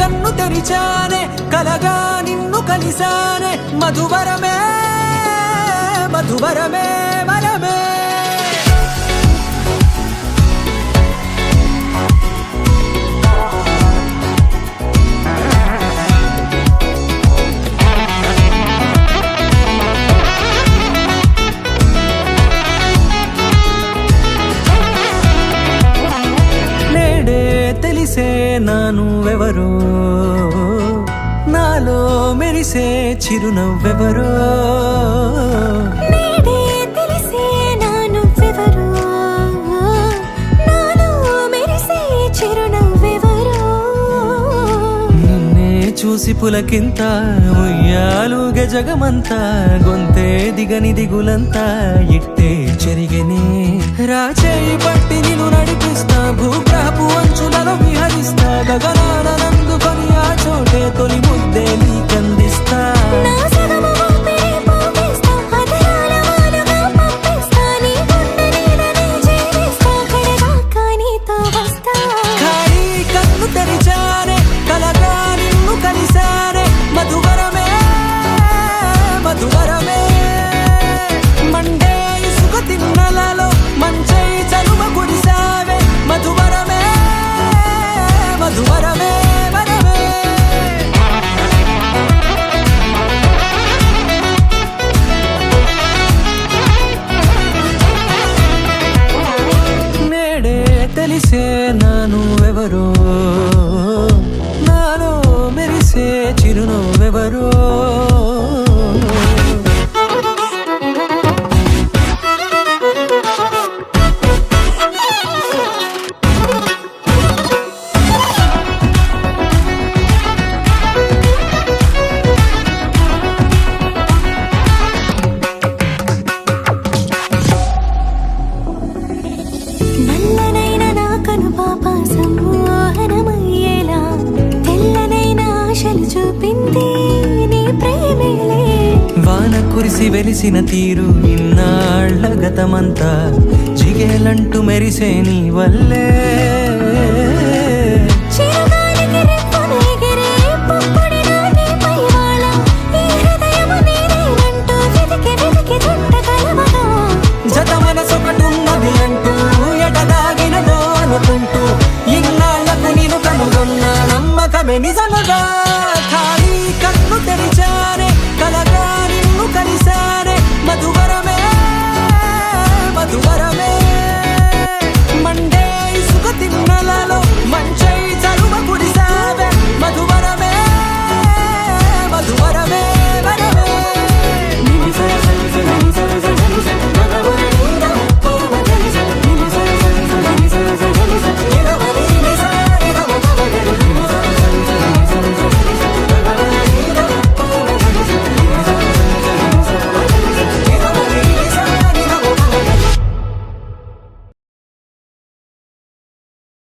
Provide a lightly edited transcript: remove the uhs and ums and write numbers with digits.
కన్ను తెరిచానే కలగా నిన్ను కలిసానే మధువరమే మధువరమే వరమే తెలిసే నానువెవరో నాలో మెరిసే చిరునవ్వెవరో నేడే తెలిసే నానువెవరో నాలో మెరిసే చిరునవ్వెవరో నిన్నే చూసి పులకింత ఉయ్యాలుగే జగమంతా గొంతే దిగని దిగులంతా ఇట్టే చెరిగెనే రాచేయి పట్టి నిన్ను నడిపిస్తా భూగ్రహపు అంచులలో విహరిస్తా గగనాన నందుకొని ఆ చోటే తొలి ముద్దే నీకందిస్తా నా సగము ఊపిరి పోగేస్తా అదరాల వాలుగా పంపిస్తా నీ గుండె నీడనే చేరిస్తా కడదాకా నీతో వస్తా ఖాళీ కన్ను తెరిచానే కలగా నిన్ను కలిసానే మధువరమే మధువరమే మండే ఇసుక తిన్నలలో మంచై చలువ కురిసావే మధువరమే మధువరమే వరమే నేడే తెలిసే నానువెవరో నాలో మెరిసే చిరునవ్వెవరో నల్లనైన నా కనుపాప సమ్మోహనమయ్యేలా తెల్లనైన ఆశలు చూపింది నీ ప్రేమేలే వాన కురిసి వెలిసిన తీరు ఇన్నాళ్ల గతమంతా జిగేలంటూ మెరిసే నీ వల్లే